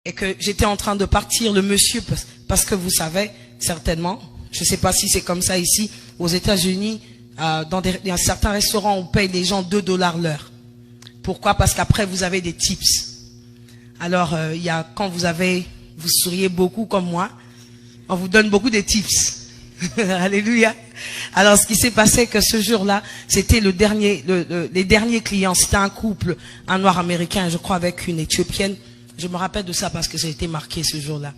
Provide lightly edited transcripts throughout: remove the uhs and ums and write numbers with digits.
et que j'étais en train de partir, le monsieur, parce que vous savez, certainement, je ne sais pas si c'est comme ça ici, aux États-Unis, dans certains restaurants, on paye les gens $2 l'heure. Pourquoi? Parce qu'après, vous avez des tips. Alors, quand vous souriez beaucoup comme moi, on vous donne beaucoup de tips. Alléluia. Alors, ce qui s'est passé, que ce jour-là, c'était les derniers clients. C'était un couple, un noir américain, je crois, avec une éthiopienne. Je me rappelle de ça parce que j'ai été marqué ce jour-là.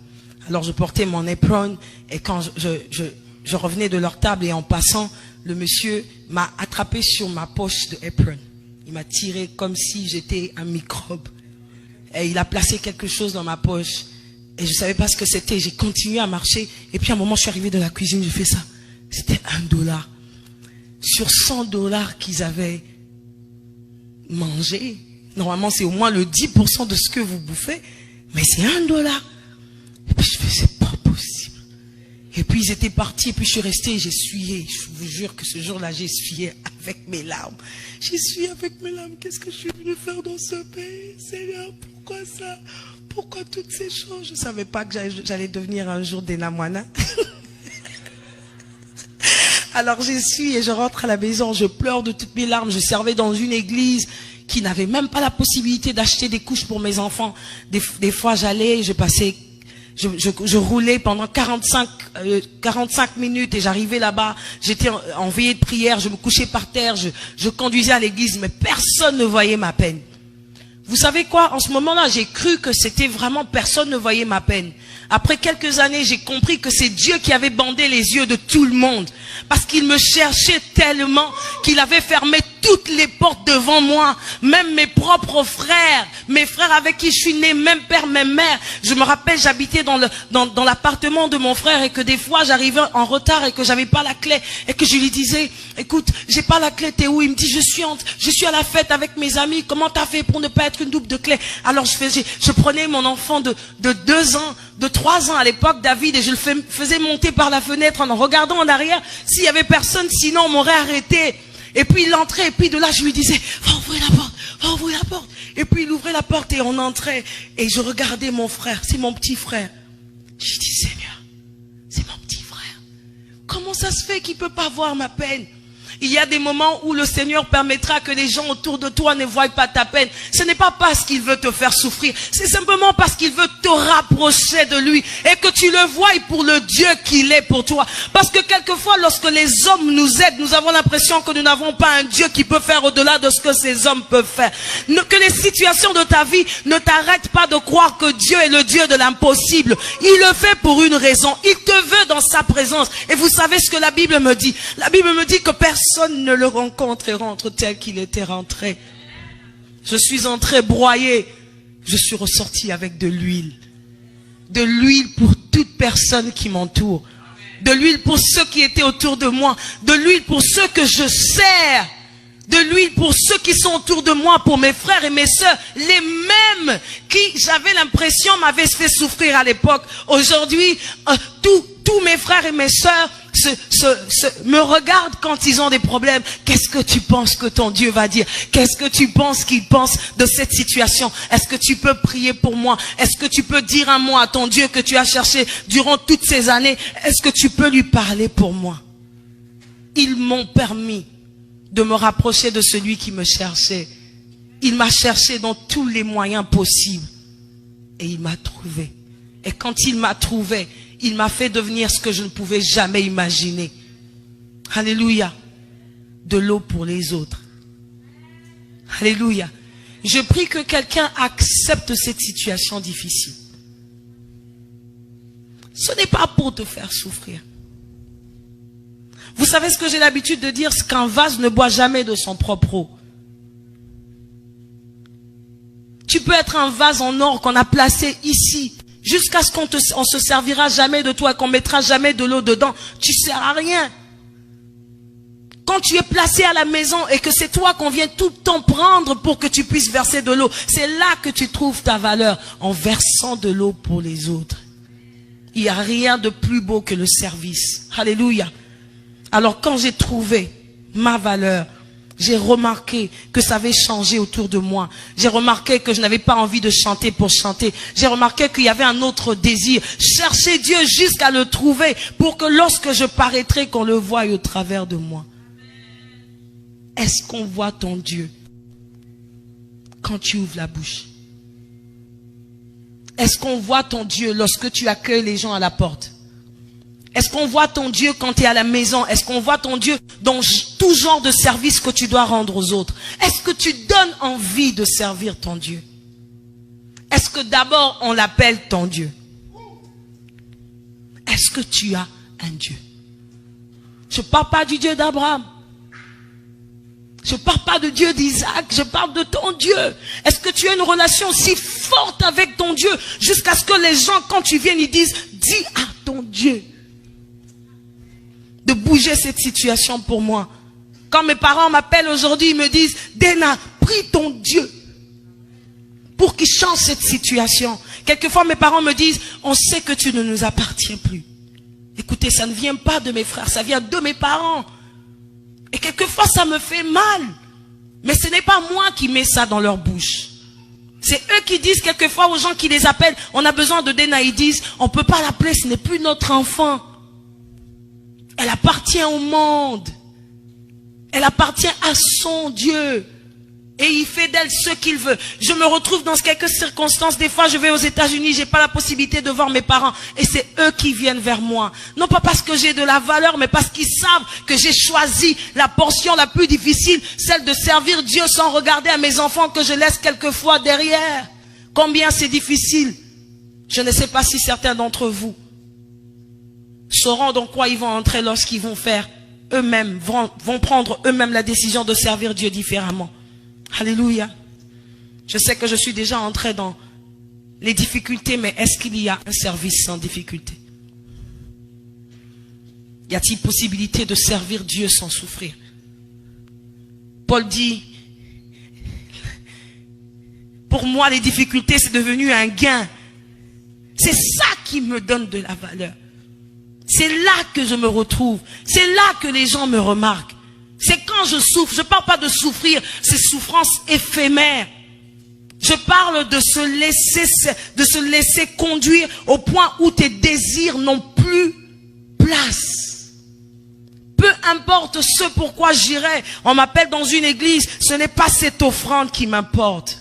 Alors, je portais mon apron et quand je revenais de leur table et en passant, le monsieur m'a attrapé sur ma poche de apron. Il m'a tiré comme si j'étais un microbe. Et il a placé quelque chose dans ma poche. Et je savais pas ce que c'était. J'ai continué à marcher. Et puis à un moment, je suis arrivé de la cuisine, j'ai fait ça. C'était $1. Sur $100 qu'ils avaient mangé. Normalement, c'est au moins le 10% de ce que vous bouffez. Mais c'est $1. Et puis je fais, c'est pas possible. Et puis ils étaient partis. Et puis je suis resté et j'ai essuyé. Je vous jure que ce jour-là, j'ai essuyé avec mes larmes. J'ai essuyé avec mes larmes. Qu'est-ce que je suis venu faire dans ce pays? Seigneur, pourquoi ça? Pourquoi toutes ces choses? Je ne savais pas que j'allais devenir un jour des Namwana. Alors j'essuie et je rentre à la maison. Je pleure de toutes mes larmes. Je servais dans une église qui n'avait même pas la possibilité d'acheter des couches pour mes enfants. Des fois j'allais, je roulais pendant 45 minutes et j'arrivais là-bas. J'étais en veillée de prière. Je me couchais par terre. Je conduisais à l'église, mais personne ne voyait ma peine. Vous savez quoi? En ce moment-là, j'ai cru que c'était vraiment personne ne voyait ma peine. Après quelques années, j'ai compris que c'est Dieu qui avait bandé les yeux de tout le monde. Parce qu'il me cherchait tellement qu'il avait fermé toutes les portes devant moi. Même mes propres frères, mes frères avec qui je suis né, même père, même mère. Je me rappelle, j'habitais dans l'appartement de mon frère et que des fois, j'arrivais en retard et que j'avais pas la clé. Et que je lui disais, écoute, j'ai pas la clé, t'es où? Il me dit, je suis à la fête avec mes amis. Comment t'as fait pour ne pas être une double de clé? Alors je prenais mon enfant de 2 ans, de 3 ans à l'époque, David, et je le faisais monter par la fenêtre en regardant en arrière s'il y avait personne, sinon on m'aurait arrêté. Et puis il entrait, et puis de là je lui disais, va ouvrir la porte, va ouvrir la porte. Et puis il ouvrait la porte et on entrait. Et je regardais mon frère, c'est mon petit frère. Je dis, Seigneur, c'est mon petit frère. Comment ça se fait qu'il peut pas voir ma peine? Il y a des moments où le Seigneur permettra que les gens autour de toi ne voient pas ta peine. Ce n'est pas parce qu'il veut te faire souffrir. C'est simplement parce qu'il veut te rapprocher de lui. Et que tu le voies pour le Dieu qu'il est pour toi. Parce que quelquefois, lorsque les hommes nous aident, nous avons l'impression que nous n'avons pas un Dieu qui peut faire au-delà de ce que ces hommes peuvent faire. Que les situations de ta vie ne t'arrêtent pas de croire que Dieu est le Dieu de l'impossible. Il le fait pour une raison. Il te veut dans sa présence. Et vous savez ce que la Bible me dit? La Bible me dit que personne ne le rencontre et rentre tel qu'il était rentré. Je suis entré broyé. Je suis ressorti avec de l'huile. De l'huile pour toute personne qui m'entoure. De l'huile pour ceux qui étaient autour de moi. De l'huile pour ceux que je sers. De l'huile pour ceux qui sont autour de moi, pour mes frères et mes sœurs. Les mêmes qui, j'avais l'impression, m'avaient fait souffrir à l'époque. Aujourd'hui, tous mes frères et mes sœurs me regardent quand ils ont des problèmes. Qu'est-ce que tu penses que ton Dieu va dire? Qu'est-ce que tu penses qu'il pense de cette situation? Est-ce que tu peux prier pour moi? Est-ce que tu peux dire un mot à ton Dieu que tu as cherché durant toutes ces années? Est-ce que tu peux lui parler pour moi? Ils m'ont permis de me rapprocher de celui qui me cherchait. Il m'a cherché dans tous les moyens possibles. Et il m'a trouvé. Et quand il m'a trouvé, il m'a fait devenir ce que je ne pouvais jamais imaginer. Alléluia. De l'eau pour les autres. Alléluia. Je prie que quelqu'un accepte cette situation difficile. Ce n'est pas pour te faire souffrir. Vous savez ce que j'ai l'habitude de dire? C'est qu'un vase ne boit jamais de son propre eau. Tu peux être un vase en or qu'on a placé ici, jusqu'à ce qu'on se servira jamais de toi, qu'on mettra jamais de l'eau dedans. Tu ne sers à rien. Quand tu es placé à la maison et que c'est toi qu'on vient tout le temps prendre pour que tu puisses verser de l'eau, c'est là que tu trouves ta valeur, en versant de l'eau pour les autres. Il n'y a rien de plus beau que le service. Alléluia. Alors quand j'ai trouvé ma valeur, j'ai remarqué que ça avait changé autour de moi. J'ai remarqué que je n'avais pas envie de chanter pour chanter. J'ai remarqué qu'il y avait un autre désir. Chercher Dieu jusqu'à le trouver pour que lorsque je paraîtrai, qu'on le voie au travers de moi. Est-ce qu'on voit ton Dieu quand tu ouvres la bouche? Est-ce qu'on voit ton Dieu lorsque tu accueilles les gens à la porte? Est-ce qu'on voit ton Dieu quand tu es à la maison? Est-ce qu'on voit ton Dieu dans tout genre de service que tu dois rendre aux autres? Est-ce que tu donnes envie de servir ton Dieu? Est-ce que d'abord on l'appelle ton Dieu? Est-ce que tu as un Dieu? Je ne parle pas du Dieu d'Abraham. Je ne parle pas de Dieu d'Isaac, je parle de ton Dieu. Est-ce que tu as une relation si forte avec ton Dieu jusqu'à ce que les gens, quand tu viennes, ils disent, dis à ton Dieu de bouger cette situation pour moi. Quand mes parents m'appellent aujourd'hui, ils me disent, Dena, prie ton Dieu pour qu'il change cette situation. Quelquefois, mes parents me disent, on sait que tu ne nous appartiens plus. Écoutez, ça ne vient pas de mes frères, ça vient de mes parents. Et quelquefois, ça me fait mal. Mais ce n'est pas moi qui mets ça dans leur bouche. C'est eux qui disent quelquefois aux gens qui les appellent, on a besoin de Dena, ils disent, on ne peut pas l'appeler, ce n'est plus notre enfant. Elle appartient au monde. Elle appartient à son Dieu. Et il fait d'elle ce qu'il veut. Je me retrouve dans quelques circonstances. Des fois, je vais aux États-Unis, j'ai pas la possibilité de voir mes parents. Et c'est eux qui viennent vers moi. Non pas parce que j'ai de la valeur, mais parce qu'ils savent que j'ai choisi la portion la plus difficile, celle de servir Dieu sans regarder à mes enfants que je laisse quelquefois derrière. Combien c'est difficile. Je ne sais pas si certains d'entre vous sauront dans quoi ils vont entrer lorsqu'ils vont faire eux-mêmes, vont prendre eux-mêmes la décision de servir Dieu différemment. Alléluia. Je sais que je suis déjà entré dans les difficultés, mais est-ce qu'il y a un service sans difficulté? Y a-t-il possibilité de servir Dieu sans souffrir? Paul dit, pour moi les difficultés c'est devenu un gain. C'est ça qui me donne de la valeur. C'est là que je me retrouve. C'est là que les gens me remarquent. C'est quand je souffre. Je ne parle pas de souffrir, c'est souffrance éphémère. Je parle de se laisser conduire au point où tes désirs n'ont plus place. Peu importe ce pourquoi j'irai. On m'appelle dans une église, ce n'est pas cette offrande qui m'importe.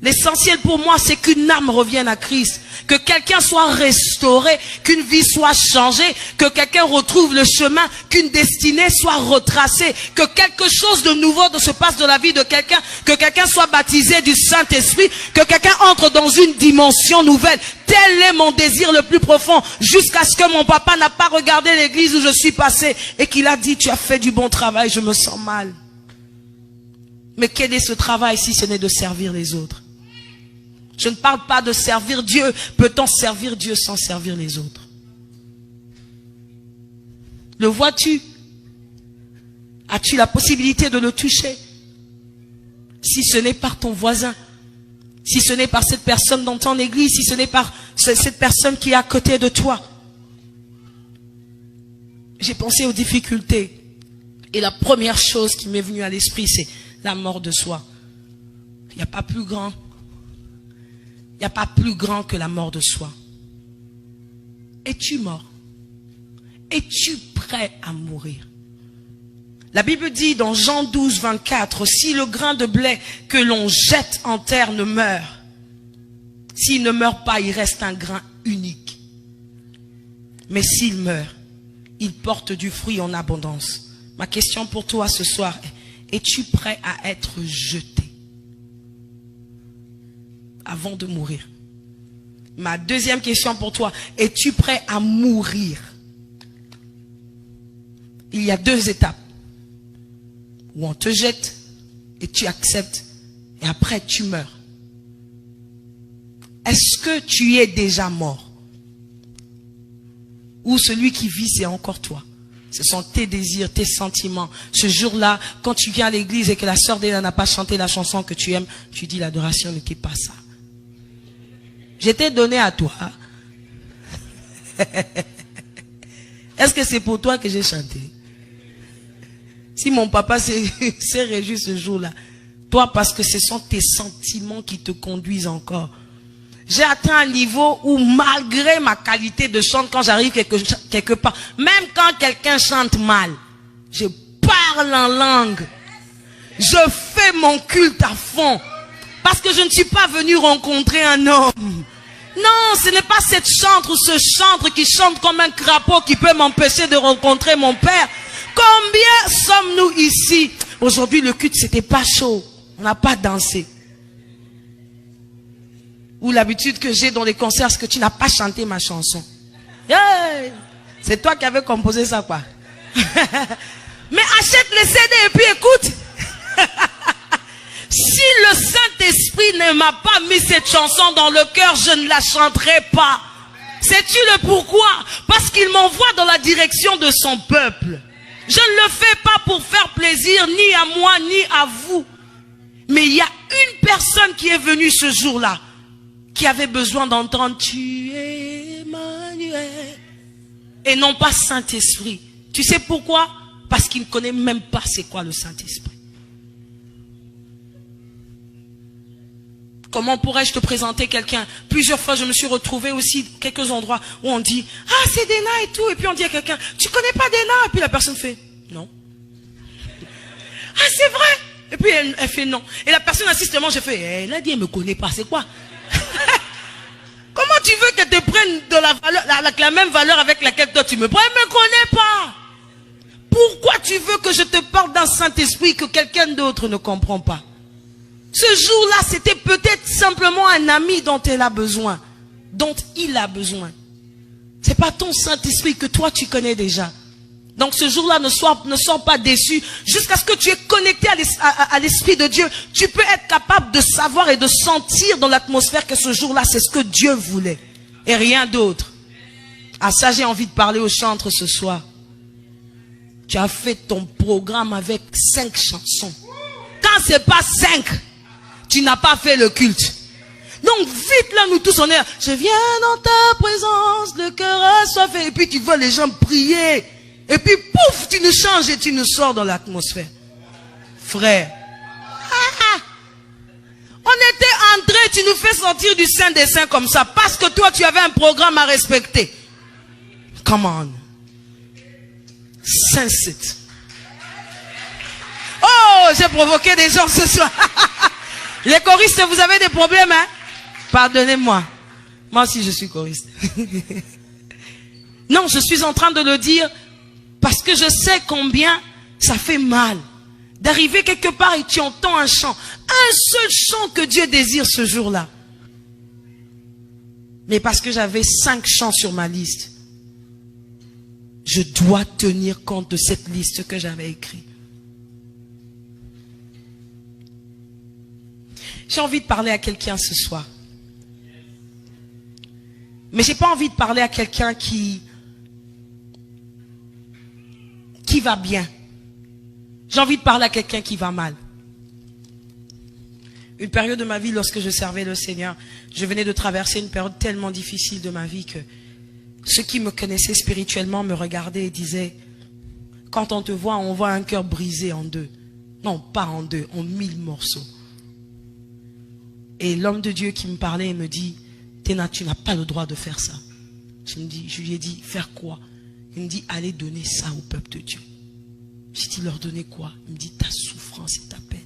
L'essentiel pour moi, c'est qu'une âme revienne à Christ, que quelqu'un soit restauré, qu'une vie soit changée, que quelqu'un retrouve le chemin, qu'une destinée soit retracée, que quelque chose de nouveau se passe dans la vie de quelqu'un, que quelqu'un soit baptisé du Saint-Esprit, que quelqu'un entre dans une dimension nouvelle. Tel est mon désir le plus profond, jusqu'à ce que mon papa n'a pas regardé l'église où je suis passé et qu'il a dit, tu as fait du bon travail, je me sens mal. Mais quel est ce travail si ce n'est de servir les autres? Je ne parle pas de servir Dieu. Peut-on servir Dieu sans servir les autres? Le vois-tu? As-tu la possibilité de le toucher? Si ce n'est par ton voisin, si ce n'est par cette personne dans ton église, si ce n'est par cette personne qui est à côté de toi. J'ai pensé aux difficultés. Et la première chose qui m'est venue à l'esprit, c'est la mort de soi. Il n'y a pas plus grand. Il n'y a pas plus grand que la mort de soi. Es-tu mort? Es-tu prêt à mourir? La Bible dit dans Jean 12, 24, si le grain de blé que l'on jette en terre ne meurt, s'il ne meurt pas, il reste un grain unique. Mais s'il meurt, il porte du fruit en abondance. Ma question pour toi ce soir est, es-tu prêt à être jeté avant de mourir? Ma deuxième question pour toi, es-tu prêt à mourir? Il y a deux étapes. Où on te jette et tu acceptes et après tu meurs. Est-ce que tu es déjà mort? Ou celui qui vit c'est encore toi? Ce sont tes désirs, tes sentiments. Ce jour-là, quand tu viens à l'église et que la sœur Déna n'a pas chanté la chanson que tu aimes, tu dis l'adoration n'était pas ça. J'étais donné à toi. Est-ce que c'est pour toi que j'ai chanté? Si mon papa s'est réjoui ce jour-là, toi, parce que ce sont tes sentiments qui te conduisent encore. J'ai atteint un niveau où, malgré ma qualité de chant, quand j'arrive quelque part, même quand quelqu'un chante mal, je parle en langue. Je fais mon culte à fond. Parce que je ne suis pas venu rencontrer un homme. Non, ce n'est pas cette chantre ou ce chantre qui chante comme un crapaud qui peut m'empêcher de rencontrer mon Père. Combien sommes-nous ici? Aujourd'hui, le culte, c'était pas chaud. On n'a pas dansé. Ou l'habitude que j'ai dans les concerts, c'est que tu n'as pas chanté ma chanson. Hey, c'est toi qui avais composé ça, quoi. Mais achète les CD et puis écoute. Si le Saint-Esprit ne m'a pas mis cette chanson dans le cœur, je ne la chanterai pas. Sais-tu le pourquoi? Parce qu'il m'envoie dans la direction de son peuple. Je ne le fais pas pour faire plaisir ni à moi ni à vous. Mais il y a une personne qui est venue ce jour-là, qui avait besoin d'entendre « Tu es Emmanuel » et non pas Saint-Esprit. Tu sais pourquoi? Parce qu'il ne connaît même pas c'est quoi le Saint-Esprit. Comment pourrais-je te présenter quelqu'un? Plusieurs fois, je me suis retrouvé aussi quelques endroits où on dit « Ah, c'est Dena et tout ». Et puis on dit à quelqu'un « Tu connais pas Dena ?» Et puis la personne fait « Non ». « Ah, c'est vrai ?» Et puis elle fait « Non ». Et la personne insiste tellement, je fais « Elle a dit, elle me connaît pas, c'est quoi ?» Comment tu veux qu'elle te prenne de la valeur, la même valeur avec laquelle toi tu me prends? Elle ne me connaît pas. Pourquoi tu veux que je te parle d'un Saint-Esprit que quelqu'un d'autre ne comprend pas? Ce jour-là, c'était peut-être simplement un ami dont elle a besoin, dont il a besoin. C'est pas ton Saint-Esprit que toi tu connais déjà. Donc ce jour-là, ne sois pas déçu. Jusqu'à ce que tu es connecté à l'Esprit de Dieu, tu peux être capable de savoir et de sentir dans l'atmosphère que ce jour-là, c'est ce que Dieu voulait. Et rien d'autre. À ça, j'ai envie de parler aux chantres ce soir. Tu as fait ton programme avec 5 chansons. Quand c'est pas 5, tu n'as pas fait le culte. Donc vite là, nous tous on est, je viens dans ta présence, le cœur assoiffé. Et puis tu vois les gens prier. Et puis pouf, tu nous changes et tu nous sors dans l'atmosphère. Frère. On était entrés, tu nous fais sortir du Saint des Saints comme ça. Parce que toi tu avais un programme à respecter. Come on. Sense it. Oh, j'ai provoqué des gens ce soir. Les choristes, vous avez des problèmes, hein? Pardonnez-moi. Moi aussi, je suis choriste. Non, je suis en train de le dire parce que je sais combien ça fait mal d'arriver quelque part et tu entends un chant. Un seul chant que Dieu désire ce jour-là. Mais parce que j'avais 5 chants sur ma liste, je dois tenir compte de cette liste que j'avais écrite. J'ai envie de parler à quelqu'un ce soir. Mais j'ai pas envie de parler à quelqu'un qui va bien. J'ai envie de parler à quelqu'un qui va mal. Une période de ma vie, lorsque je servais le Seigneur, je venais de traverser une période tellement difficile de ma vie que ceux qui me connaissaient spirituellement me regardaient et disaient, quand on te voit, on voit un cœur brisé en 2. Non, pas en 2, en 1000 morceaux. Et l'homme de Dieu qui me parlait et me dit, Dena, tu n'as pas le droit de faire ça. Je lui ai dit, faire quoi? Il me dit, allez donner ça au peuple de Dieu. J'ai dit, leur donner quoi? Il me dit, ta souffrance et ta peine.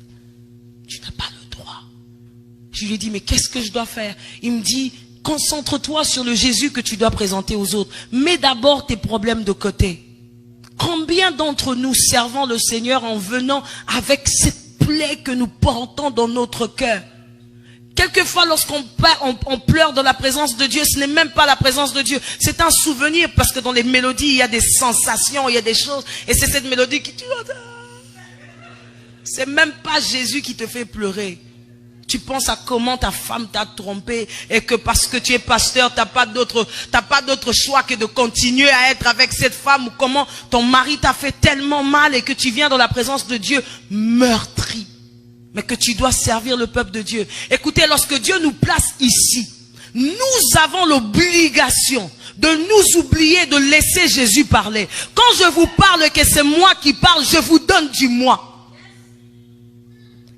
Tu n'as pas le droit. Je lui ai dit, mais qu'est-ce que je dois faire? Il me dit, concentre-toi sur le Jésus que tu dois présenter aux autres. Mets d'abord tes problèmes de côté. Combien d'entre nous servons le Seigneur en venant avec cette plaie que nous portons dans notre cœur? Quelquefois, lorsqu'on pleure dans la présence de Dieu, ce n'est même pas la présence de Dieu. C'est un souvenir, parce que dans les mélodies, il y a des sensations, il y a des choses. Et c'est cette mélodie qui... C'est même pas Jésus qui te fait pleurer. Tu penses à comment ta femme t'a trompé et que parce que tu es pasteur, t'as pas d'autre choix que de continuer à être avec cette femme, ou comment ton mari t'a fait tellement mal et que tu viens dans la présence de Dieu meurtri. Mais que tu dois servir le peuple de Dieu. Écoutez, lorsque Dieu nous place ici, nous avons l'obligation de nous oublier, de laisser Jésus parler. Quand je vous parle que c'est moi qui parle, je vous donne du moi.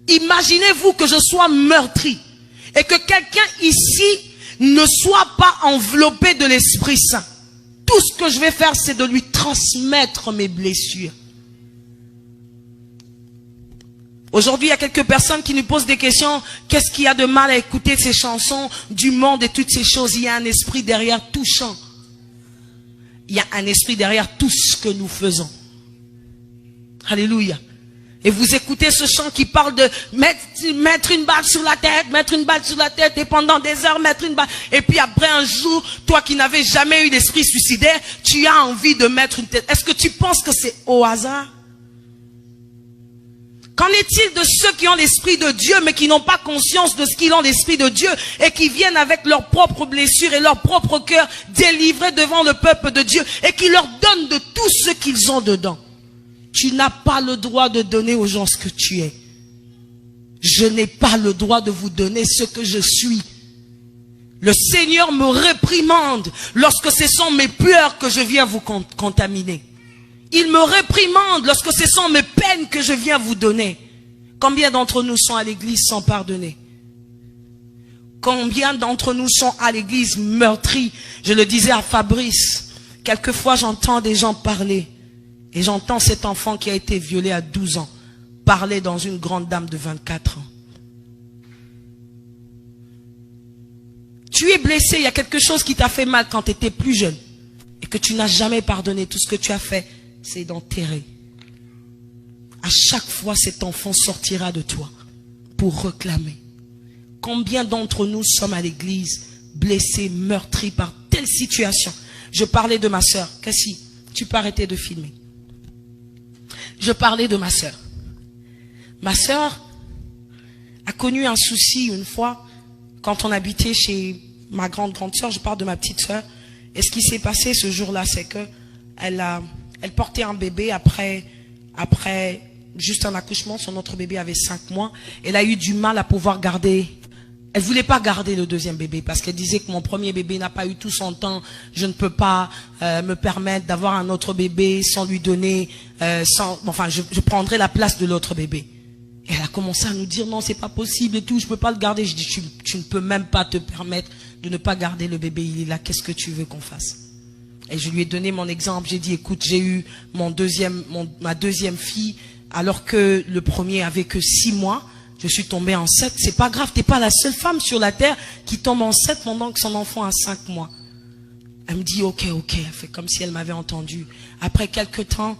Imaginez-vous que je sois meurtri et que quelqu'un ici ne soit pas enveloppé de l'Esprit Saint. Tout ce que je vais faire, c'est de lui transmettre mes blessures. Aujourd'hui, il y a quelques personnes qui nous posent des questions. Qu'est-ce qu'il y a de mal à écouter ces chansons du monde et toutes ces choses? Il y a un esprit derrière tout chant. Il y a un esprit derrière tout ce que nous faisons. Alléluia. Et vous écoutez ce chant qui parle de mettre une balle sur la tête, et pendant des heures mettre une balle. Et puis après un jour, toi qui n'avais jamais eu d'esprit suicidaire, tu as envie de mettre une tête. Est-ce que tu penses que c'est au hasard? Qu'en est-il de ceux qui ont l'Esprit de Dieu, mais qui n'ont pas conscience de ce qu'ils ont l'Esprit de Dieu, et qui viennent avec leurs propres blessures et leur propre cœur délivrés devant le peuple de Dieu, et qui leur donnent de tout ce qu'ils ont dedans? Tu n'as pas le droit de donner aux gens ce que tu es. Je n'ai pas le droit de vous donner ce que je suis. Le Seigneur me réprimande lorsque ce sont mes pleurs que je viens vous contaminer. Il me réprimande lorsque ce sont mes peines que je viens vous donner. Combien d'entre nous sont à l'église sans pardonner? Combien d'entre nous sont à l'église meurtris? Je le disais à Fabrice, quelquefois j'entends des gens parler. Et j'entends cet enfant qui a été violé à 12 ans parler dans une grande dame de 24 ans. Tu es blessé, il y a quelque chose qui t'a fait mal quand tu étais plus jeune et que tu n'as jamais pardonné. Tout ce que tu as fait, c'est d'enterrer. À chaque fois, cet enfant sortira de toi pour réclamer. Combien d'entre nous sommes à l'église blessés, meurtris par telle situation? Je parlais de ma sœur. Cassie, tu peux arrêter de filmer. Je parlais de ma sœur. Ma sœur a connu un souci une fois quand on habitait chez ma grande sœur. Je parle de ma petite sœur. Et ce qui s'est passé ce jour-là, c'est que elle portait un bébé après juste un accouchement. Son autre bébé avait 5 mois. Elle a eu du mal à pouvoir garder. Elle voulait pas garder le deuxième bébé parce qu'elle disait que mon premier bébé n'a pas eu tout son temps. Je ne peux pas me permettre d'avoir un autre bébé sans lui donner, je prendrai la place de l'autre bébé. Et elle a commencé à nous dire non, c'est pas possible et tout, je peux pas le garder. Je dis tu ne peux même pas te permettre de ne pas garder le bébé, il est là, qu'est-ce que tu veux qu'on fasse? Et je lui ai donné mon exemple, j'ai dit écoute, j'ai eu ma deuxième fille alors que le premier avait que 6 mois. Je suis tombée enceinte, c'est pas grave, t'es pas la seule femme sur la terre qui tombe enceinte pendant que son enfant a 5 mois. Elle me dit ok, elle fait comme si elle m'avait entendu. Après quelques temps,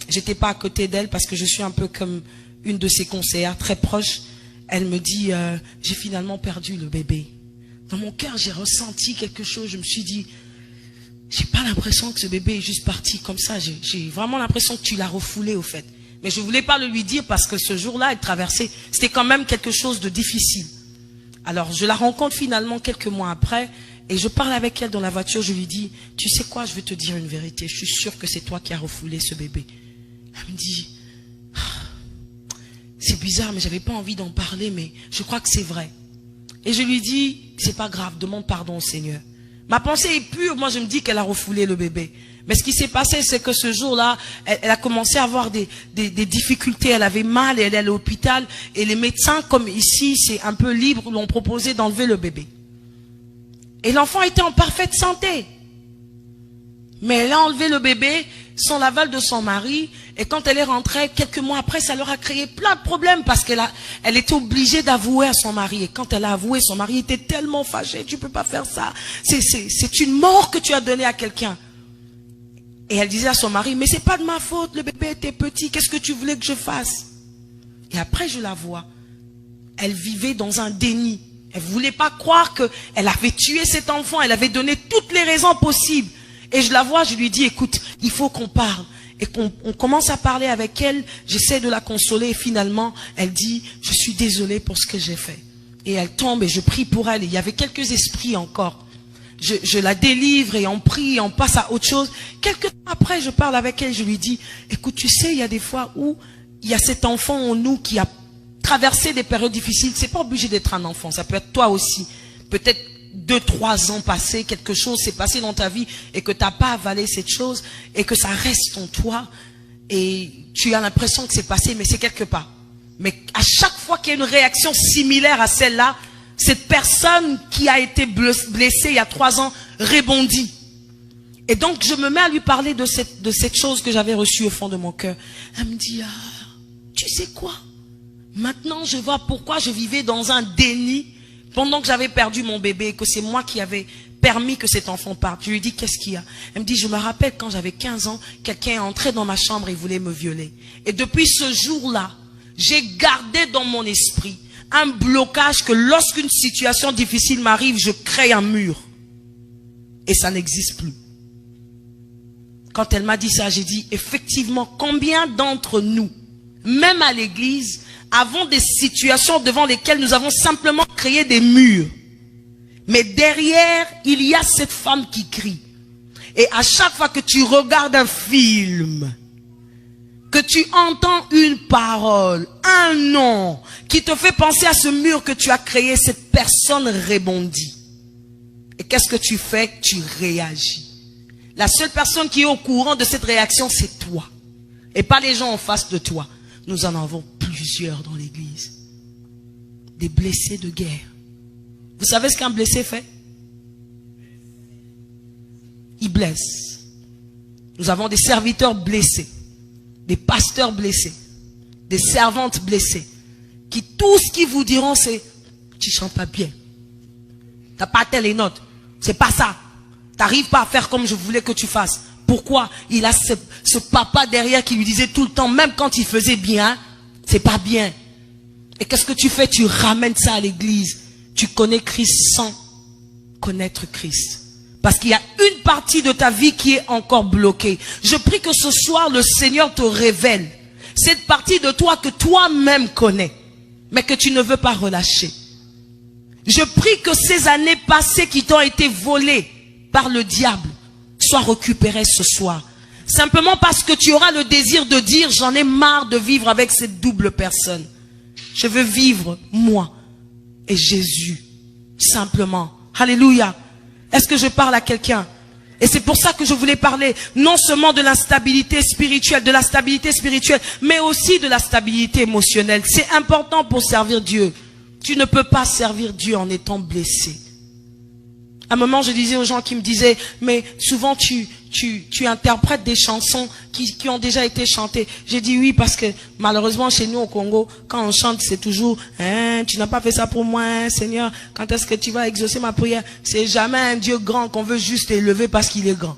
j'étais pas à côté d'elle parce que je suis un peu comme une de ses conseillères très proches. Elle me dit j'ai finalement perdu le bébé. Dans mon cœur, j'ai ressenti quelque chose, je me suis dit j'ai pas l'impression que ce bébé est juste parti comme ça, j'ai vraiment l'impression que tu l'as refoulé au fait. Mais je ne voulais pas le lui dire parce que ce jour-là, elle traversait, c'était quand même quelque chose de difficile. Alors, je la rencontre finalement quelques mois après et je parle avec elle dans la voiture, je lui dis, tu sais quoi, je vais te dire une vérité, je suis sûre que c'est toi qui as refoulé ce bébé. Elle me dit, c'est bizarre, mais j'avais pas envie d'en parler, mais je crois que c'est vrai. Et je lui dis, c'est pas grave, demande pardon au Seigneur. Ma pensée est pure, moi je me dis qu'elle a refoulé le bébé. Mais ce qui s'est passé, c'est que ce jour-là, elle a commencé à avoir des difficultés. Elle avait mal et elle est à l'hôpital. Et les médecins, comme ici, c'est un peu libre, l'ont proposé d'enlever le bébé. Et l'enfant était en parfaite santé. Mais elle a enlevé le bébé sans l'aval de son mari. Et quand elle est rentrée, quelques mois après, ça leur a créé plein de problèmes parce elle était obligée d'avouer à son mari. Et quand elle a avoué, son mari était tellement fâché. Tu peux pas faire ça. C'est une mort que tu as donnée à quelqu'un. Et elle disait à son mari, mais c'est pas de ma faute, le bébé était petit, qu'est-ce que tu voulais que je fasse? Et après je la vois, elle vivait dans un déni. Elle voulait pas croire qu'elle avait tué cet enfant, elle avait donné toutes les raisons possibles. Et je la vois, je lui dis, écoute, il faut qu'on parle. Et qu'on commence à parler avec elle, j'essaie de la consoler et finalement, elle dit, je suis désolée pour ce que j'ai fait. Et elle tombe et je prie pour elle. Et il y avait quelques esprits encore. Je la délivre et on prie, et on passe à autre chose. Quelques temps après, je parle avec elle, je lui dis, écoute, tu sais, il y a des fois où il y a cet enfant en nous qui a traversé des périodes difficiles. C'est pas obligé d'être un enfant, ça peut être toi aussi. Peut-être 2-3 ans passés, quelque chose s'est passé dans ta vie et que tu n'as pas avalé cette chose et que ça reste en toi et tu as l'impression que c'est passé, mais c'est quelque part. Mais à chaque fois qu'il y a une réaction similaire à celle-là, cette personne qui a été blessée il y a 3 ans rebondit. Et donc je me mets à lui parler de cette chose que j'avais reçue au fond de mon cœur. Elle me dit, ah, tu sais quoi? Maintenant je vois pourquoi je vivais dans un déni pendant que j'avais perdu mon bébé et que c'est moi qui avais permis que cet enfant parte. Je lui dis, qu'est-ce qu'il y a? Elle me dit, je me rappelle quand j'avais 15 ans, quelqu'un est entré dans ma chambre et voulait me violer. Et depuis ce jour-là, j'ai gardé dans mon esprit un blocage que lorsqu'une situation difficile m'arrive, je crée un mur. Et ça n'existe plus. Quand elle m'a dit ça, j'ai dit, effectivement, combien d'entre nous, même à l'église, avons des situations devant lesquelles nous avons simplement créé des murs. Mais derrière, il y a cette femme qui crie. Et à chaque fois que tu regardes un film, que tu entends une parole, un nom, qui te fait penser à ce mur que tu as créé, cette personne rebondit. Et qu'est-ce que tu fais? Tu réagis. La seule personne qui est au courant de cette réaction, c'est toi. Et pas les gens en face de toi. Nous en avons plusieurs dans l'église. Des blessés de guerre. Vous savez ce qu'un blessé fait? Il blesse. Nous avons des serviteurs blessés. Des pasteurs blessés. Des servantes blessées. Qui tout ce qu'ils vous diront c'est, tu chantes pas bien. T'as pas telle note. C'est pas ça. T'arrives pas à faire comme je voulais que tu fasses. Pourquoi? Il a ce papa derrière qui lui disait tout le temps, même quand il faisait bien, c'est pas bien. Et qu'est-ce que tu fais? Tu ramènes ça à l'église. Tu connais Christ sans connaître Christ. Parce qu'il y a une partie de ta vie qui est encore bloquée. Je prie que ce soir, le Seigneur te révèle cette partie de toi que toi-même connais, mais que tu ne veux pas relâcher. Je prie que ces années passées qui t'ont été volées par le diable soient récupérées ce soir. Simplement parce que tu auras le désir de dire, j'en ai marre de vivre avec cette double personne. Je veux vivre moi et Jésus. Simplement. Alléluia. Est-ce que je parle à quelqu'un? Et c'est pour ça que je voulais parler non seulement de l'instabilité spirituelle, mais aussi de la stabilité émotionnelle. C'est important pour servir Dieu. Tu ne peux pas servir Dieu en étant blessé. À un moment, je disais aux gens qui me disaient, mais souvent tu interprètes des chansons qui ont déjà été chantées. J'ai dit oui, parce que malheureusement chez nous au Congo, quand on chante, c'est toujours, hein, tu n'as pas fait ça pour moi, Seigneur, quand est-ce que tu vas exaucer ma prière? C'est jamais un Dieu grand qu'on veut juste élever parce qu'il est grand.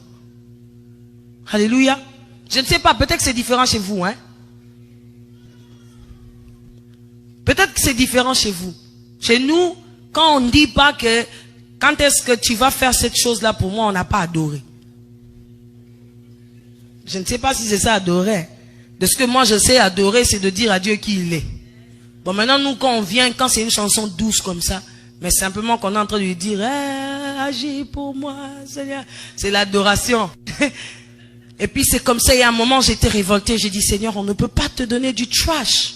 Alléluia. Je ne sais pas, peut-être que c'est différent chez vous, hein. Peut-être que c'est différent chez vous. Chez nous, quand on ne dit pas que quand est-ce que tu vas faire cette chose-là pour moi, on n'a pas adoré. Je ne sais pas si c'est ça adorer. De ce que moi je sais adorer, c'est de dire à Dieu qui il est. Bon, maintenant nous quand on vient, quand c'est une chanson douce comme ça, mais simplement qu'on est en train de lui dire, agis pour moi, Seigneur. C'est l'adoration. Et puis c'est comme ça, il y a un moment j'étais révoltée, j'ai dit, Seigneur, on ne peut pas te donner du trash.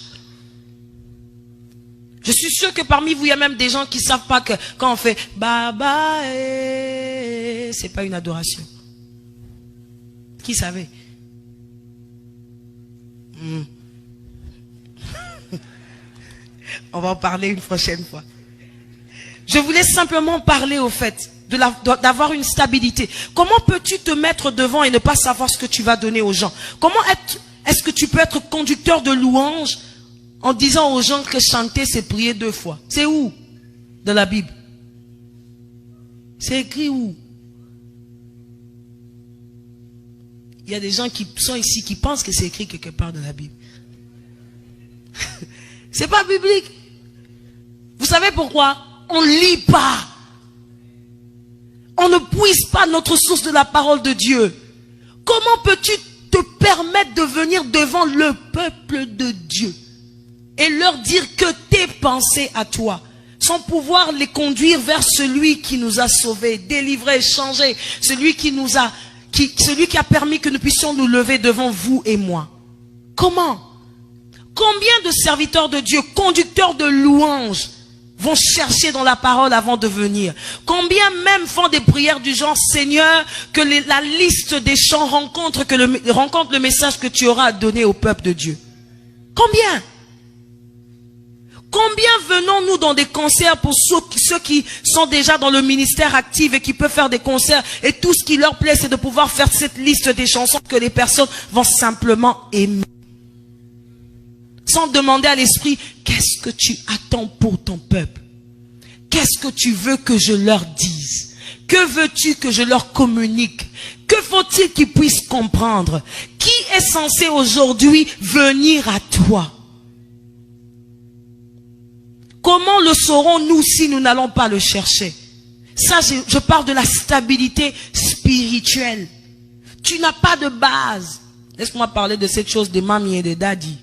Je suis sûr que parmi vous, il y a même des gens qui ne savent pas que quand on fait Baba, c'est pas une adoration. Qui savait? On va en parler une prochaine fois. Je voulais simplement parler au fait d'avoir une stabilité. Comment peux-tu te mettre devant et ne pas savoir ce que tu vas donner aux gens? Comment est-ce que tu peux être conducteur de louange en disant aux gens que chanter c'est prier 2 fois? C'est où dans la Bible? C'est écrit où? Il y a des gens qui sont ici qui pensent que c'est écrit quelque part dans la Bible. C'est pas biblique. Vous savez pourquoi? On ne lit pas. On ne puise pas notre source de la parole de Dieu. Comment peux-tu te permettre de venir devant le peuple de Dieu et leur dire que tes pensées à toi, sans pouvoir les conduire vers celui qui nous a sauvés, délivrés, changés, celui qui a permis que nous puissions nous lever devant vous et moi? Comment? Combien de serviteurs de Dieu, conducteurs de louanges, vont chercher dans la parole avant de venir? Combien même font des prières du genre, Seigneur, que la liste des chants rencontre le message que tu auras à donner au peuple de Dieu? Combien? Combien venons-nous dans des concerts pour ceux qui sont déjà dans le ministère actif et qui peuvent faire des concerts et tout ce qui leur plaît, c'est de pouvoir faire cette liste des chansons que les personnes vont simplement aimer. Sans demander à l'esprit, qu'est-ce que tu attends pour ton peuple? Qu'est-ce que tu veux que je leur dise? Que veux-tu que je leur communique? Que faut-il qu'ils puissent comprendre? Qui est censé aujourd'hui venir à toi? Comment le saurons-nous si nous n'allons pas le chercher? Ça, je parle de la stabilité spirituelle. Tu n'as pas de base. Laisse-moi parler de cette chose des mamies et des daddy.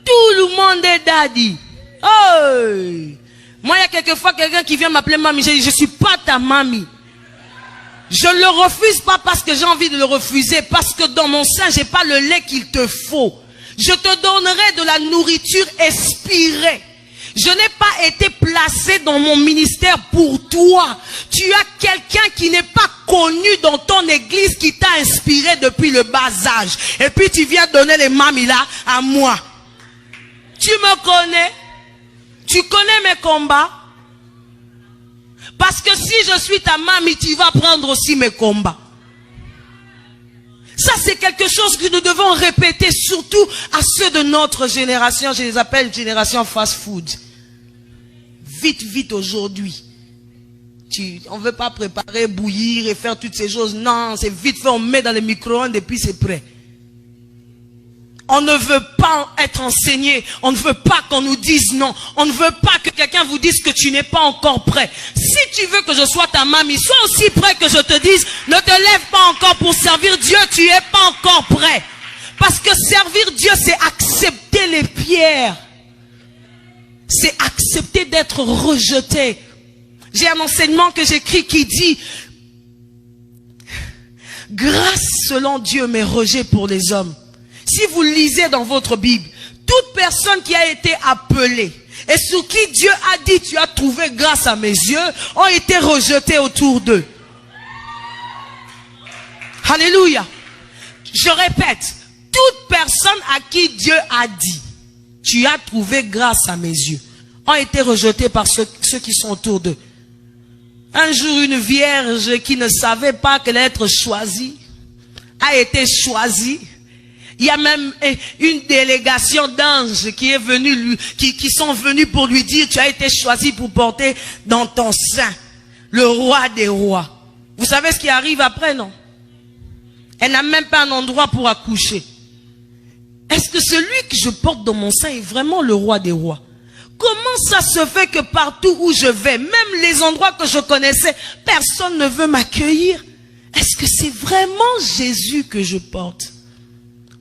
Tout le monde est daddy. Oh! Moi, il y a quelquefois quelqu'un qui vient m'appeler mamie. Je dis, je suis pas ta mamie. Je ne le refuse pas parce que j'ai envie de le refuser. Parce que dans mon sein, j'ai pas le lait qu'il te faut. Je te donnerai de la nourriture expirée. Je n'ai pas été placé dans mon ministère pour toi. Tu as quelqu'un qui n'est pas connu dans ton église qui t'a inspiré depuis le bas âge. Et puis tu viens donner les mamies là à moi. Tu me connais? Tu connais mes combats? Parce que si je suis ta mamie, tu vas prendre aussi mes combats. Ça, c'est quelque chose que nous devons répéter, surtout à ceux de notre génération. Je les appelle génération fast-food. Vite, vite aujourd'hui. On ne veut pas préparer, bouillir et faire toutes ces choses. Non, c'est vite fait, on met dans le micro-ondes et puis c'est prêt. On ne veut pas être enseigné. On ne veut pas qu'on nous dise non. On ne veut pas que quelqu'un vous dise que tu n'es pas encore prêt. Si tu veux que je sois ta mamie, sois aussi prêt que je te dise, ne te lève pas encore pour servir Dieu, tu n'es pas encore prêt. Parce que servir Dieu, c'est accepter les pierres. C'est accepter d'être rejeté. J'ai un enseignement que j'écris qui dit, grâce selon Dieu, mais rejet pour les hommes. Si vous lisez dans votre Bible, toute personne qui a été appelée et sur qui Dieu a dit, tu as trouvé grâce à mes yeux, ont été rejetés autour d'eux. Alléluia. Je répète, toute personne à qui Dieu a dit, tu as trouvé grâce à mes yeux, ont été rejetés par ceux qui sont autour d'eux. Un jour, une vierge qui ne savait pas qu'elle allait être choisie, a été choisie. Il y a même une délégation d'anges qui est venue qui sont venus pour lui dire, tu as été choisi pour porter dans ton sein le roi des rois. Vous savez ce qui arrive après, non? Elle n'a même pas un endroit pour accoucher. Est-ce que celui que je porte dans mon sein est vraiment le roi des rois? Comment ça se fait que partout où je vais, même les endroits que je connaissais, personne ne veut m'accueillir? Est-ce que c'est vraiment Jésus que je porte?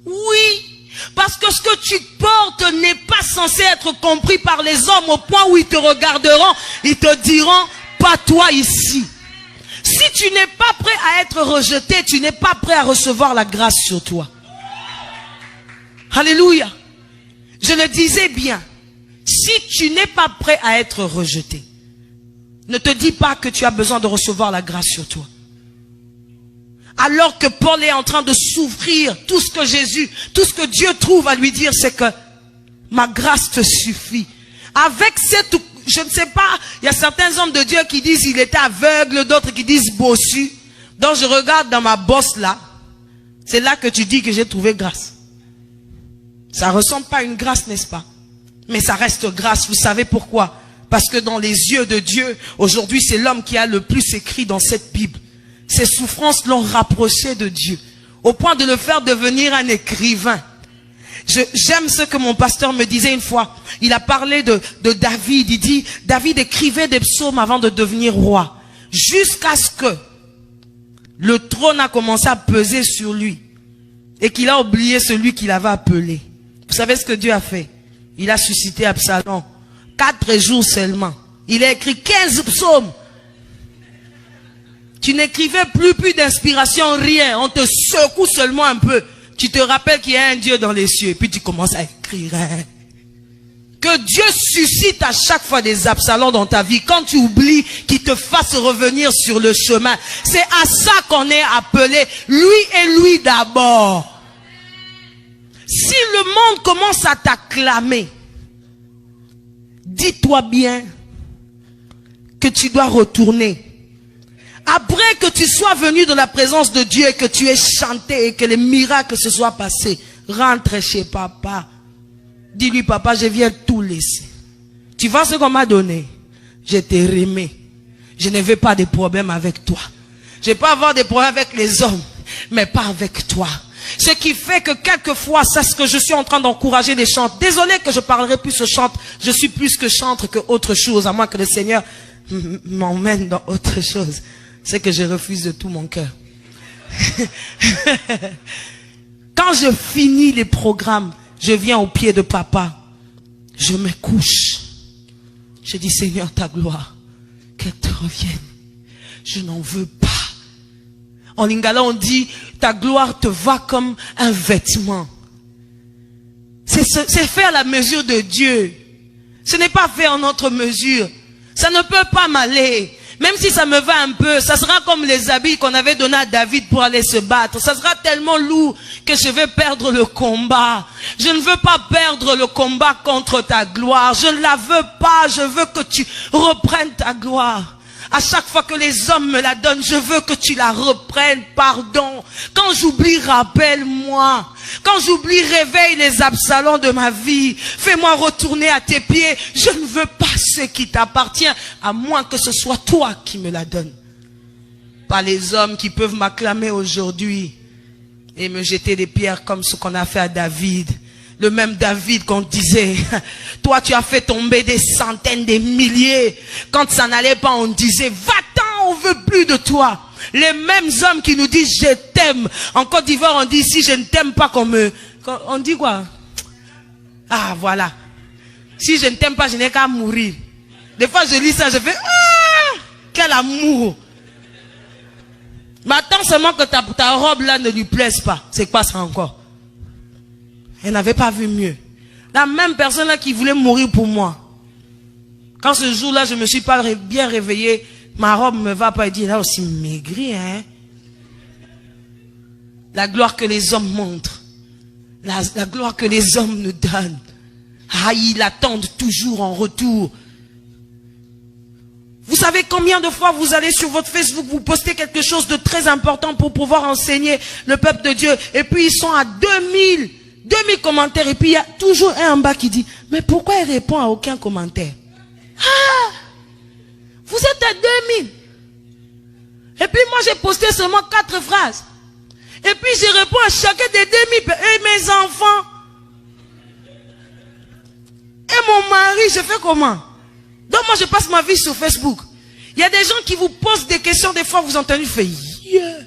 Oui, parce que ce que tu portes n'est pas censé être compris par les hommes au point où ils te regarderont, ils te diront, pas toi ici. Si tu n'es pas prêt à être rejeté, tu n'es pas prêt à recevoir la grâce sur toi. Alléluia. Je le disais bien, si tu n'es pas prêt à être rejeté, ne te dis pas que tu as besoin de recevoir la grâce sur toi. Alors que Paul est en train de souffrir, tout ce que Dieu trouve à lui dire, c'est que ma grâce te suffit. Avec cette, je ne sais pas, il y a certains hommes de Dieu qui disent il était aveugle, d'autres qui disent bossu. Donc je regarde dans ma bosse là, c'est là que tu dis que j'ai trouvé grâce. Ça ressemble pas à une grâce, n'est-ce pas? Mais ça reste grâce, vous savez pourquoi? Parce que dans les yeux de Dieu, aujourd'hui c'est l'homme qui a le plus écrit dans cette Bible. Ses souffrances l'ont rapproché de Dieu, au point de le faire devenir un écrivain. J'aime ce que mon pasteur me disait une fois. Il a parlé de David. Il dit, David écrivait des psaumes avant de devenir roi. Jusqu'à ce que le trône a commencé à peser sur lui. Et qu'il a oublié celui qu'il avait appelé. Vous savez ce que Dieu a fait? Il a suscité Absalom. 4 jours seulement. Il a écrit 15 psaumes. Tu n'écrivais plus d'inspiration, rien. On te secoue seulement un peu. Tu te rappelles qu'il y a un Dieu dans les cieux. Et puis tu commences à écrire. Que Dieu suscite à chaque fois des Absalom dans ta vie. Quand tu oublies, qu'il te fasse revenir sur le chemin. C'est à ça qu'on est appelé. Lui et lui d'abord. Si le monde commence à t'acclamer, dis-toi bien que tu dois retourner. Après que tu sois venu dans la présence de Dieu et que tu aies chanté et que les miracles se soient passés, rentre chez papa. Dis-lui, papa, je viens tout laisser. Tu vois ce qu'on m'a donné? Je t'ai remis. Je ne veux pas de problème avec toi. Je vais pas avoir des problèmes avec les hommes, mais pas avec toi. Ce qui fait que quelquefois, c'est ce que je suis en train d'encourager les chantres. Désolé que je parlerai plus au chantre. Je suis plus que chantre que autre chose, à moins que le Seigneur m'emmène dans autre chose. C'est que je refuse de tout mon cœur. Quand je finis les programmes, je viens au pied de papa. Je me couche. Je dis, Seigneur, ta gloire, qu'elle te revienne. Je n'en veux pas. En lingala, on dit, ta gloire te va comme un vêtement. C'est fait à la mesure de Dieu. Ce n'est pas fait en notre mesure. Ça ne peut pas m'aller. Même si ça me va un peu, ça sera comme les habits qu'on avait donnés à David pour aller se battre. Ça sera tellement lourd que je vais perdre le combat. Je ne veux pas perdre le combat contre ta gloire. Je ne la veux pas. Je veux que tu reprennes ta gloire. À chaque fois que les hommes me la donnent, je veux que tu la reprennes, pardon. Quand j'oublie, rappelle-moi. Quand j'oublie, réveille les Absalom de ma vie. Fais-moi retourner à tes pieds. Je ne veux pas ce qui t'appartient, à moins que ce soit toi qui me la donne. Pas les hommes qui peuvent m'acclamer aujourd'hui et me jeter des pierres comme ce qu'on a fait à David. Le même David qu'on disait, toi tu as fait tomber des centaines, des milliers. Quand ça n'allait pas, on disait, va-t'en, on veut plus de toi. Les mêmes hommes qui nous disent, je t'aime. En Côte d'Ivoire, on dit, si je ne t'aime pas, on dit quoi? Ah, voilà. Si je ne t'aime pas, je n'ai qu'à mourir. Des fois, je lis ça, je fais, ah, quel amour. Mais attends seulement que ta robe là ne lui plaise pas. C'est quoi ça encore? Elle n'avait pas vu mieux. La même personne là qui voulait mourir pour moi. Quand ce jour-là, je me suis pas bien réveillé, ma robe me va pas, et dit, là aussi maigri, hein. La gloire que les hommes montrent. La gloire que les hommes nous donnent. Ah, ils l'attendent toujours en retour. Vous savez combien de fois vous allez sur votre Facebook, vous postez quelque chose de très important pour pouvoir enseigner le peuple de Dieu. Et puis ils sont à 2000 commentaires. Et puis il y a toujours un en bas qui dit, mais pourquoi il répond à aucun commentaire? Ah, vous êtes à 2000. Et puis moi j'ai posté seulement 4 phrases. Et puis je réponds à chacun des 2000. Et mes enfants. Et mon mari, je fais comment? Donc moi je passe ma vie sur Facebook. Il y a des gens qui vous posent des questions, des fois vous entendez, fait yeah.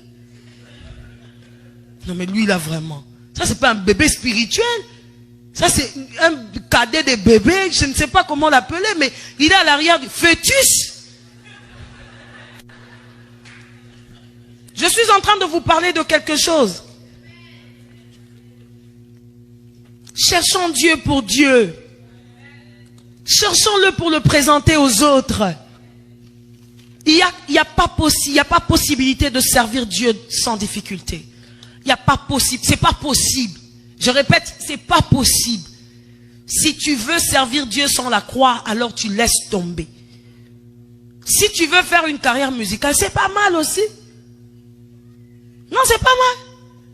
Non mais lui là vraiment. Ça c'est pas un bébé spirituel. Ça c'est un cadet de bébé. Je ne sais pas comment l'appeler, mais il est à l'arrière du fœtus. Je suis en train de vous parler de quelque chose. Cherchons Dieu pour Dieu. Cherchons-le pour le présenter aux autres. Il y a pas possibilité de servir Dieu sans difficulté. Il n'y a pas possible. C'est pas possible. Je répète, c'est pas possible. Si tu veux servir Dieu sans la croix, alors tu laisses tomber. Si tu veux faire une carrière musicale, c'est pas mal aussi. Non, c'est pas mal.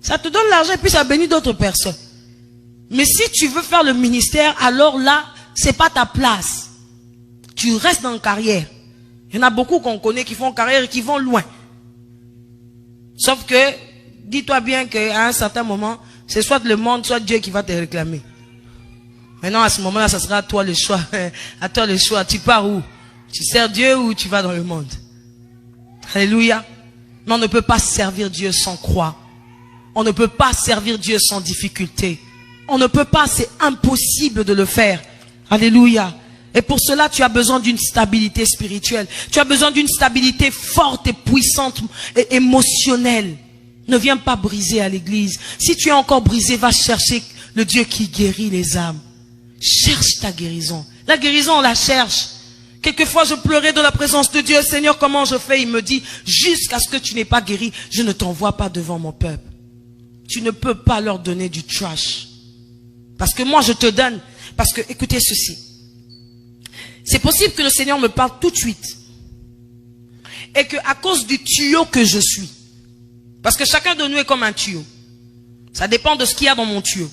Ça te donne l'argent et puis ça bénit d'autres personnes. Mais si tu veux faire le ministère, alors là, c'est pas ta place. Tu restes dans la carrière. Il y en a beaucoup qu'on connaît qui font carrière et qui vont loin. Sauf que, dis-toi bien qu'à un certain moment, c'est soit le monde, soit Dieu qui va te réclamer. Maintenant, à ce moment-là, ça sera à toi le choix. À toi le choix. Tu pars où? Tu sers Dieu ou tu vas dans le monde? Alléluia. Mais on ne peut pas servir Dieu sans croix. On ne peut pas servir Dieu sans difficulté. On ne peut pas, c'est impossible de le faire. Alléluia. Et pour cela, tu as besoin d'une stabilité spirituelle. Tu as besoin d'une stabilité forte et puissante et émotionnelle. Ne viens pas briser à l'église. Si tu es encore brisé, va chercher le Dieu qui guérit les âmes. Cherche ta guérison. La guérison, on la cherche. Quelquefois, je pleurais dans la présence de Dieu. Seigneur, comment je fais? Il me dit, jusqu'à ce que tu n'aies pas guéri, je ne t'envoie pas devant mon peuple. Tu ne peux pas leur donner du trash. Parce que moi, je te donne. Parce que, écoutez ceci. C'est possible que le Seigneur me parle tout de suite. Et que à cause du tuyau que je suis. Parce que chacun de nous est comme un tuyau. Ça dépend de ce qu'il y a dans mon tuyau.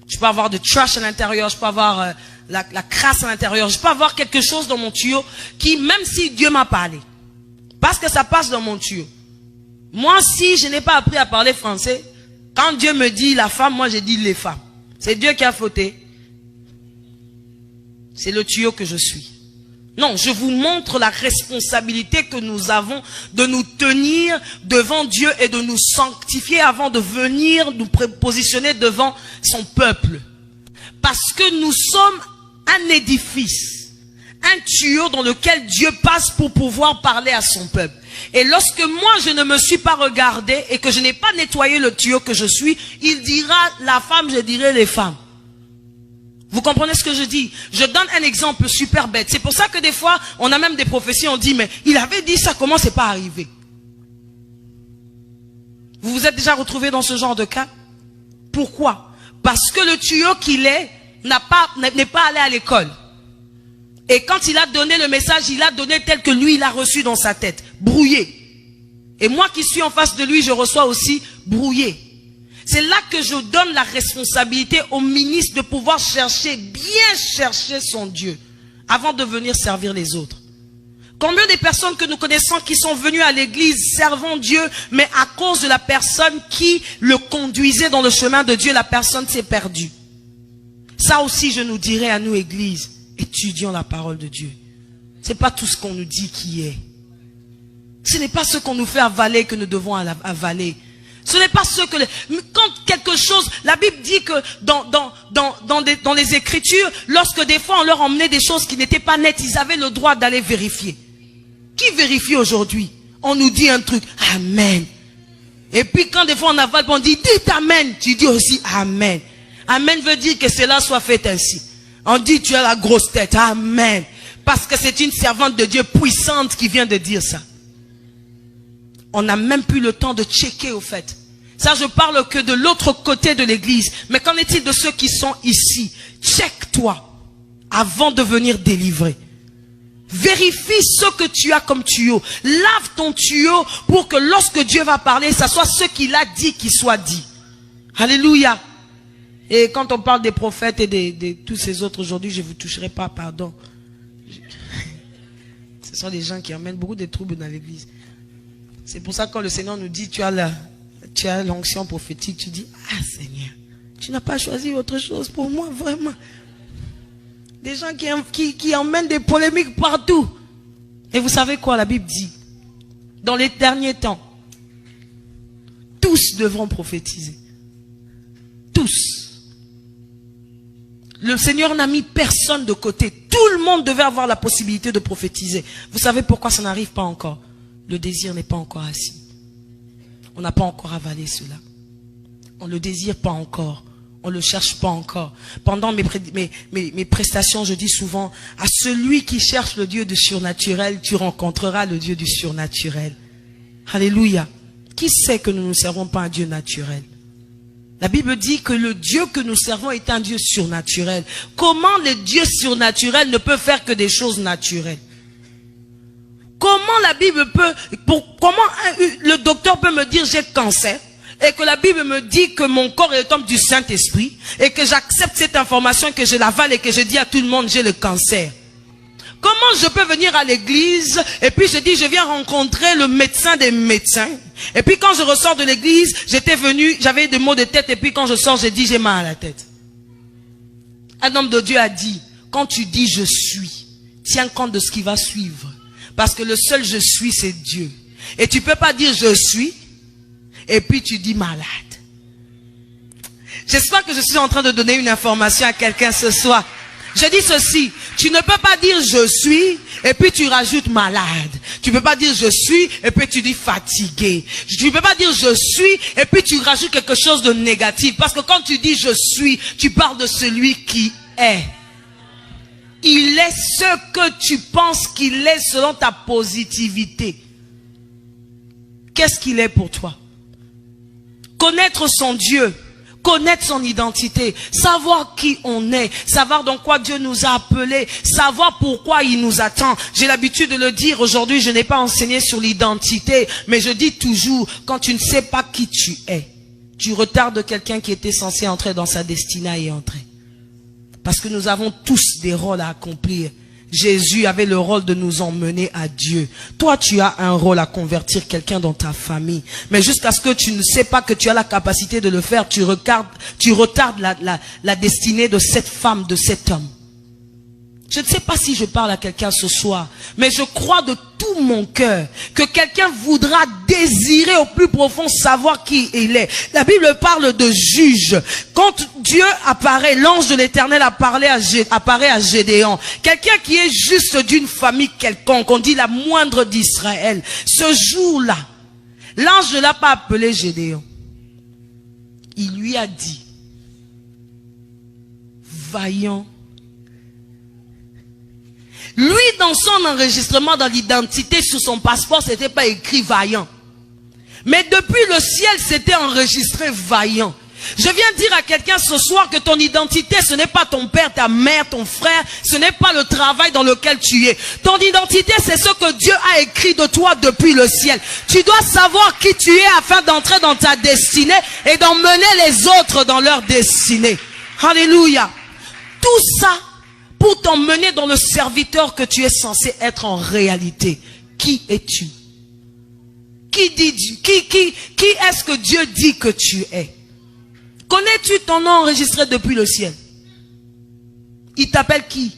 Je peux avoir de trash à l'intérieur, je peux avoir la crasse à l'intérieur, je peux avoir quelque chose dans mon tuyau qui, même si Dieu m'a parlé, parce que ça passe dans mon tuyau. Moi, si je n'ai pas appris à parler français, quand Dieu me dit la femme, moi j'ai dit les femmes. C'est Dieu qui a fauté. C'est le tuyau que je suis. Non, je vous montre la responsabilité que nous avons de nous tenir devant Dieu et de nous sanctifier avant de venir nous positionner devant son peuple. Parce que nous sommes un édifice, un tuyau dans lequel Dieu passe pour pouvoir parler à son peuple. Et lorsque moi je ne me suis pas regardé et que je n'ai pas nettoyé le tuyau que je suis, il dira la femme, je dirai les femmes. Vous comprenez ce que je dis? Je donne un exemple super bête. C'est pour ça que des fois, on a même des prophéties, on dit, mais il avait dit ça, comment c'est pas arrivé? Vous vous êtes déjà retrouvé dans ce genre de cas? Pourquoi? Parce que le tuyau qu'il est, n'est pas allé à l'école. Et quand il a donné le message, il a donné tel que lui, il a reçu dans sa tête. Brouillé. Et moi qui suis en face de lui, je reçois aussi brouillé. C'est là que je donne la responsabilité au ministre de pouvoir chercher, bien chercher son Dieu, avant de venir servir les autres. Combien de personnes que nous connaissons qui sont venues à l'église servant Dieu, mais à cause de la personne qui le conduisait dans le chemin de Dieu, la personne s'est perdue. Ça aussi, je nous dirais à nous, église, étudions la parole de Dieu. Ce n'est pas tout ce qu'on nous dit qui est. Ce n'est pas ce qu'on nous fait avaler que nous devons avaler. Ce n'est pas ce que... Quand quelque chose... La Bible dit que dans les Écritures, lorsque des fois on leur emmenait des choses qui n'étaient pas nettes, ils avaient le droit d'aller vérifier. Qui vérifie aujourd'hui? On nous dit un truc. Amen. Et puis quand des fois on avale, on dit, dites Amen. Tu dis aussi Amen. Amen veut dire que cela soit fait ainsi. On dit, tu as la grosse tête. Amen. Parce que c'est une servante de Dieu puissante qui vient de dire ça. On n'a même plus le temps de checker au fait. Ça, je parle que de l'autre côté de l'église. Mais qu'en est-il de ceux qui sont ici? Check-toi avant de venir délivrer. Vérifie ce que tu as comme tuyau. Lave ton tuyau pour que lorsque Dieu va parler, ça soit ce qu'il a dit qui soit dit. Alléluia. Et quand on parle des prophètes et de tous ces autres aujourd'hui, je ne vous toucherai pas, pardon. Ce sont des gens qui amènent beaucoup de troubles dans l'église. C'est pour ça que quand le Seigneur nous dit, tu as l'onction prophétique, tu dis, ah Seigneur, tu n'as pas choisi autre chose pour moi, vraiment. Des gens qui emmènent des polémiques partout. Et vous savez quoi, la Bible dit? Dans les derniers temps, tous devront prophétiser. Tous. Le Seigneur n'a mis personne de côté. Tout le monde devait avoir la possibilité de prophétiser. Vous savez pourquoi ça n'arrive pas encore? Le désir n'est pas encore assis. On n'a pas encore avalé cela. On ne le désire pas encore. On ne le cherche pas encore. Pendant mes prestations, je dis souvent, à celui qui cherche le Dieu du surnaturel, tu rencontreras le Dieu du surnaturel. Alléluia. Qui sait que nous ne servons pas un Dieu naturel? La Bible dit que le Dieu que nous servons est un Dieu surnaturel. Comment le Dieu surnaturel ne peut faire que des choses naturelles? Comment la Bible peut, comment le docteur peut me dire j'ai cancer et que la Bible me dit que mon corps est le temple du Saint-Esprit et que j'accepte cette information, que je l'avale et que je dis à tout le monde j'ai le cancer? Comment je peux venir à l'église et puis je dis je viens rencontrer le médecin des médecins et puis quand je ressors de l'église j'avais des maux de tête et puis quand je sors je dis j'ai mal à la tête? Un homme de Dieu a dit quand tu dis je suis, tiens compte de ce qui va suivre. Parce que le seul je suis, c'est Dieu. Et tu ne peux pas dire je suis, et puis tu dis malade. J'espère que je suis en train de donner une information à quelqu'un ce soir. Je dis ceci, tu ne peux pas dire je suis, et puis tu rajoutes malade. Tu ne peux pas dire je suis, et puis tu dis fatigué. Tu ne peux pas dire je suis, et puis tu rajoutes quelque chose de négatif. Parce que quand tu dis je suis, tu parles de celui qui est. Il est ce que tu penses qu'il est selon ta positivité. Qu'est-ce qu'il est pour toi? Connaître son Dieu, connaître son identité, savoir qui on est, savoir dans quoi Dieu nous a appelés, savoir pourquoi il nous attend. J'ai l'habitude de le dire aujourd'hui, je n'ai pas enseigné sur l'identité, mais je dis toujours, quand tu ne sais pas qui tu es, tu retardes quelqu'un qui était censé entrer dans sa destinée à y entrer. Parce que nous avons tous des rôles à accomplir. Jésus avait le rôle de nous emmener à Dieu. Toi, tu as un rôle à convertir quelqu'un dans ta famille. Mais jusqu'à ce que tu ne sais pas que tu as la capacité de le faire, tu retardes la destinée de cette femme, de cet homme. Je ne sais pas si je parle à quelqu'un ce soir, mais je crois de tout mon cœur que quelqu'un voudra désirer au plus profond savoir qui il est. La Bible parle de juge. Quand Dieu apparaît, l'ange de l'Éternel apparaît à Gédéon. Quelqu'un qui est juste d'une famille quelconque, on dit la moindre d'Israël. Ce jour-là, l'ange ne l'a pas appelé Gédéon. Il lui a dit, vaillant. Lui, dans son enregistrement, dans l'identité, sur son passeport, c'était pas écrit vaillant. Mais depuis le ciel, c'était enregistré vaillant. Je viens dire à quelqu'un ce soir que ton identité, ce n'est pas ton père, ta mère, ton frère, ce n'est pas le travail dans lequel tu es. Ton identité, c'est ce que Dieu a écrit de toi depuis le ciel. Tu dois savoir qui tu es afin d'entrer dans ta destinée et d'emmener les autres dans leur destinée. Alléluia. Tout ça pour t'emmener dans le serviteur que tu es censé être en réalité. Qui es-tu? Qui est-ce que Dieu dit que tu es? Connais-tu ton nom enregistré depuis le ciel? Il t'appelle qui?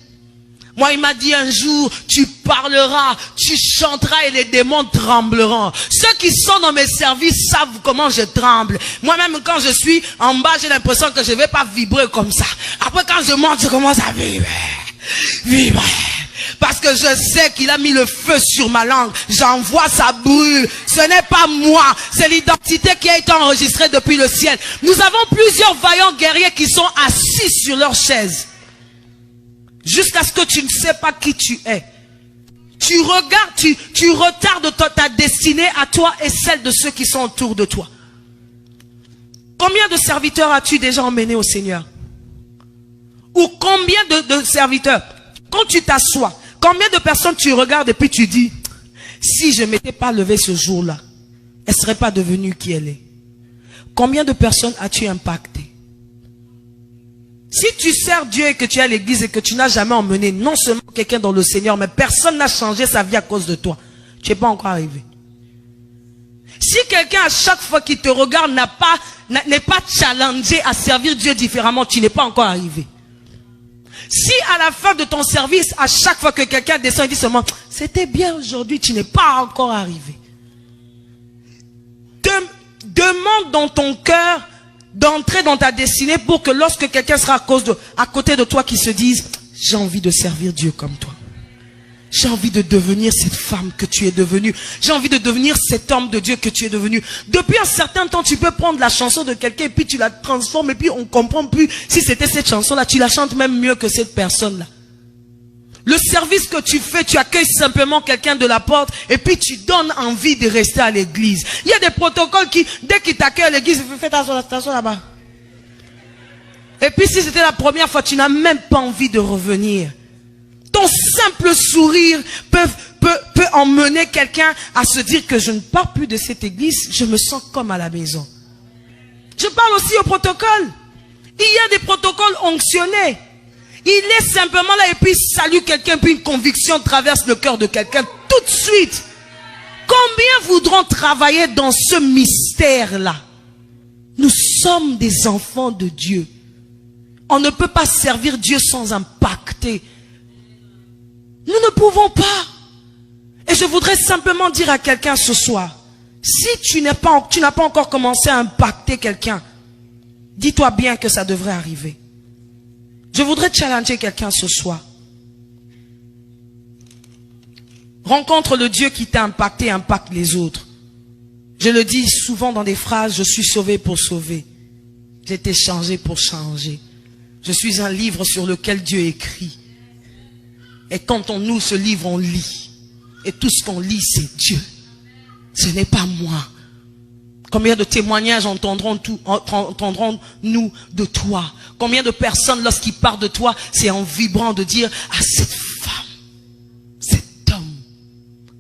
Moi, il m'a dit un jour, tu parleras, tu chanteras et les démons trembleront. Ceux qui sont dans mes services savent comment je tremble. Moi-même, quand je suis en bas, j'ai l'impression que je ne vais pas vibrer comme ça. Après, quand je monte, je commence à vibrer. Parce que je sais qu'il a mis le feu sur ma langue. J'envoie, ça brûle. Ce n'est pas moi. C'est l'identité qui a été enregistrée depuis le ciel. Nous avons plusieurs vaillants guerriers qui sont assis sur leur chaise. Jusqu'à ce que tu ne sais pas qui tu es. Tu regardes, tu retardes ta destinée à toi et celle de ceux qui sont autour de toi. Combien de serviteurs as-tu déjà emmenés au Seigneur? Ou combien de serviteurs? Quand tu t'assois, combien de personnes tu regardes et puis tu dis, si je ne m'étais pas levé ce jour-là, elle ne serait pas devenue qui elle est? Combien de personnes as-tu impacté? Si tu sers Dieu et que tu es à l'église et que tu n'as jamais emmené non seulement quelqu'un dans le Seigneur, mais personne n'a changé sa vie à cause de toi, tu n'es pas encore arrivé. Si quelqu'un à chaque fois qu'il te regarde n'est pas challengé à servir Dieu différemment, tu n'es pas encore arrivé. Si à la fin de ton service, à chaque fois que quelqu'un descend et dit seulement, c'était bien aujourd'hui, tu n'es pas encore arrivé. Demande dans ton cœur d'entrer dans ta destinée pour que lorsque quelqu'un sera à côté de toi qui se dise, j'ai envie de servir Dieu comme toi. J'ai envie de devenir cette femme que tu es devenue. J'ai envie de devenir cet homme de Dieu que tu es devenu. Depuis un certain temps, tu peux prendre la chanson de quelqu'un et puis tu la transformes et puis on ne comprend plus si c'était cette chanson-là. Tu la chantes même mieux que cette personne-là. Le service que tu fais, tu accueilles simplement quelqu'un de la porte et puis tu donnes envie de rester à l'église. Il y a des protocoles qui, dès qu'ils t'accueillent à l'église, fais t'asseoir là-bas. Et puis si c'était la première fois, tu n'as même pas envie de revenir. Ton simple sourire peut emmener quelqu'un à se dire que je ne pars plus de cette église, je me sens comme à la maison. Je parle aussi au protocole. Il y a des protocoles onctionnés. Il est simplement là et puis il salue quelqu'un, puis une conviction traverse le cœur de quelqu'un tout de suite. Combien voudront travailler dans ce mystère-là? Nous sommes des enfants de Dieu. On ne peut pas servir Dieu sans impacter. Nous ne pouvons pas. Et je voudrais simplement dire à quelqu'un ce soir, si tu n'as pas encore commencé à impacter quelqu'un, dis-toi bien que ça devrait arriver. Je voudrais challenger quelqu'un ce soir. Rencontre le Dieu qui t'a impacté, impacte les autres. Je le dis souvent dans des phrases, je suis sauvé pour sauver. J'ai été changé pour changer. Je suis un livre sur lequel Dieu écrit. Et quand on ouvre ce livre, on lit. Et tout ce qu'on lit, c'est Dieu. Ce n'est pas moi. Combien de témoignages entendrons-nous de toi? Combien de personnes, lorsqu'ils parlent de toi, c'est en vibrant de dire, ah, cette femme, cet homme,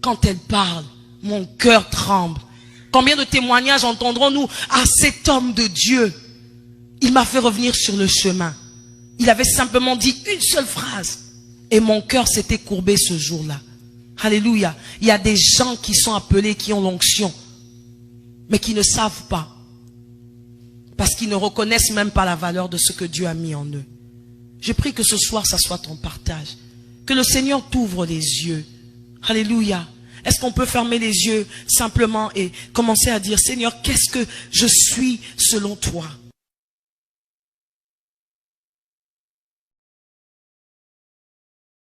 quand elle parle, mon cœur tremble. Combien de témoignages entendrons-nous, ah, cet homme de Dieu, il m'a fait revenir sur le chemin. Il avait simplement dit une seule phrase. Et mon cœur s'était courbé ce jour-là. Alléluia. Il y a des gens qui sont appelés, qui ont l'onction, mais qui ne savent pas. Parce qu'ils ne reconnaissent même pas la valeur de ce que Dieu a mis en eux. Je prie que ce soir, ça soit ton partage. Que le Seigneur t'ouvre les yeux. Alléluia. Est-ce qu'on peut fermer les yeux simplement et commencer à dire, Seigneur, qu'est-ce que je suis selon toi?